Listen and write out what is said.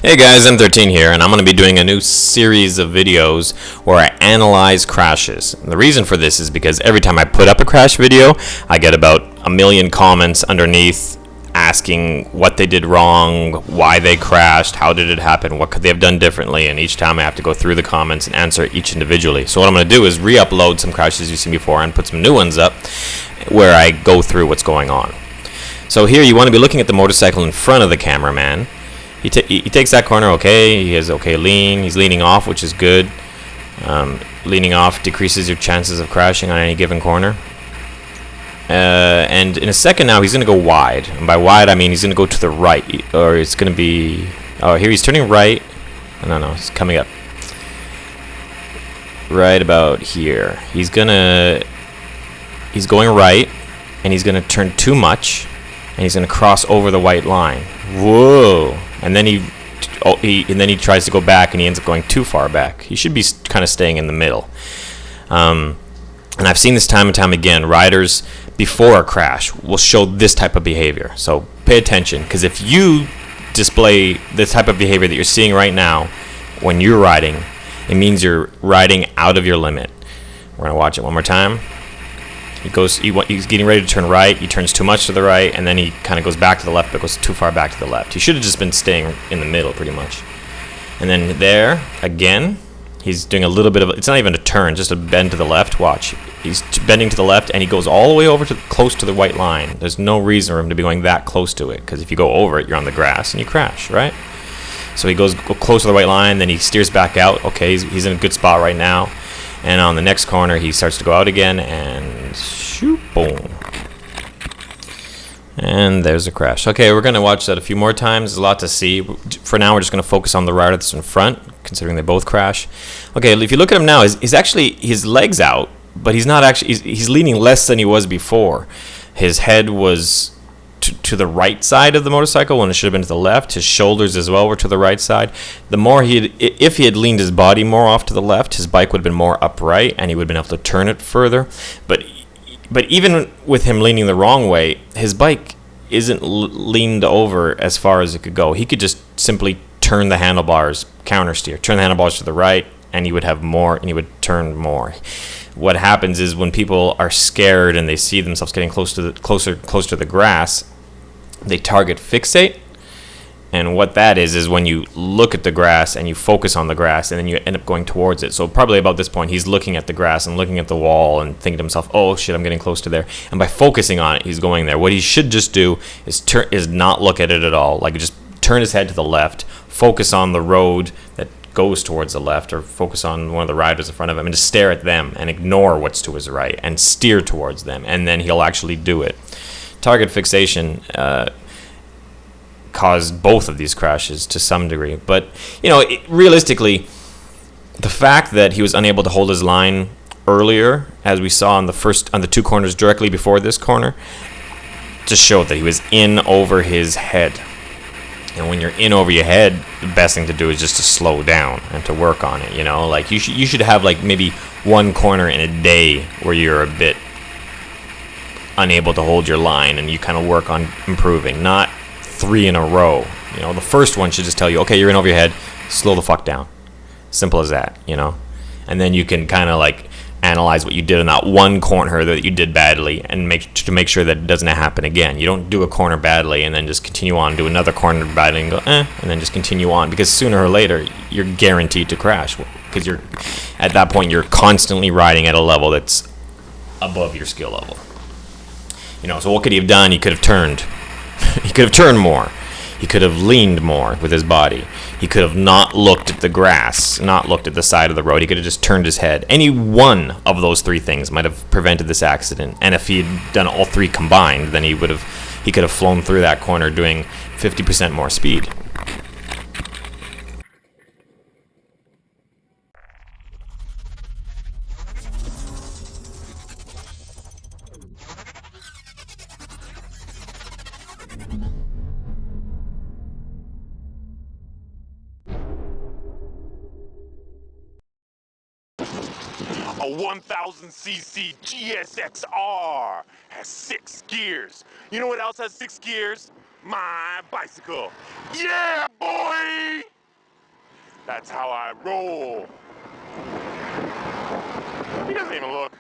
Hey guys, M13 here, and I'm going to be doing a new series of videos where I analyze crashes. And the reason for this is because every time I put up a crash video, I get about a million comments underneath asking what they did wrong, why they crashed, how did it happen, what could they have done differently, and each time I have to go through the comments and answer each individually. So what I'm going to do is re-upload some crashes you've seen before and put some new ones up where I go through what's going on. So here you want to be looking at the motorcycle in front of the cameraman. He takes that corner okay, he has okay lean, he's leaning off, which is good. Leaning off decreases your chances of crashing on any given corner. And in a second now, he's going to go wide. And by wide, I mean he's going to go to the right. Or it's going to be... Oh, here he's turning right. No, he's coming up. Right about here. He's going right, and he's going to turn too much. And he's going to cross over the white line. Whoa! And then he tries to go back, and he ends up going too far back. He should be kind of staying in the middle. And I've seen this time and time again. Riders before a crash will show this type of behavior. So pay attention, because if you display this type of behavior that you're seeing right now when you're riding, it means you're riding out of your limit. We're gonna watch it one more time. He's getting ready to turn right. He turns too much to the right, and then he kind of goes back to the left, but goes too far back to the left. He should have just been staying in the middle, pretty much. And then there, again, he's doing a little bit of... It's not even a turn, just a bend to the left. Watch. He's bending to the left, and he goes all the way over to close to the white line. There's no reason for him to be going that close to it, because if you go over it, you're on the grass, and you crash, right? So he goes close to the white line, then he steers back out. Okay, he's in a good spot right now. And on the next corner, he starts to go out again, and shoot, boom. And there's a crash. Okay, we're going to watch that a few more times. There's a lot to see. For now, we're just going to focus on the rider that's in front, considering they both crash. Okay, if you look at him now, he's actually, his leg's out, but he's not actually, he's leaning less than he was before. His head was to the right side of the motorcycle when it should have been to the left. His shoulders as well were to the right side. The more if he had leaned his body more off to the left, his bike would have been more upright and he would have been able to turn it further. But even with him leaning the wrong way, his bike isn't leaned over as far as it could go. He could just simply turn the handlebars, counter steer, turn the handlebars to the right, and he would have more, and he would turn more. What happens is when people are scared and they see themselves getting closer to the grass, they target fixate. And what that is when you look at the grass and you focus on the grass, and then you end up going towards it. So probably about this point, he's looking at the grass and looking at the wall and thinking to himself, oh shit, I'm getting close to there. And by focusing on it, he's going there. What he should just do is not look at it at all. Like, just turn his head to the left, focus on the road that goes towards the left, or focus on one of the riders in front of him and just stare at them and ignore what's to his right and steer towards them, and then he'll actually do it. Target fixation caused both of these crashes to some degree, but realistically, the fact that he was unable to hold his line earlier, as we saw on the two corners directly before this corner, just showed that he was in over his head. And when you're in over your head, the best thing to do is just to slow down and to work on it. Like you should have like maybe one corner in a day where you're a bit unable to hold your line, and you kind of work on improving, not 3 in a row. The first one should just tell you, okay, you're in over your head, slow the fuck down. Simple as that. And then you can kind of like analyze what you did in that one corner that you did badly, and make sure that it doesn't happen again. You don't do a corner badly and then just continue on, do another corner badly and go and then just continue on, because sooner or later you're guaranteed to crash, because you're at that point you're constantly riding at a level that's above your skill level. So what could he have done? He could have turned. He could have turned more. He could have leaned more with his body. He could have not looked at the grass, not looked at the side of the road. He could have just turned his head. Any one of those 3 things might have prevented this accident. And if he had done all 3 combined, then he could have flown through that corner doing 50% more speed. A 1000cc GSX-R has 6 gears. You know what else has 6 gears? My bicycle. Yeah, boy! That's how I roll. He doesn't even look.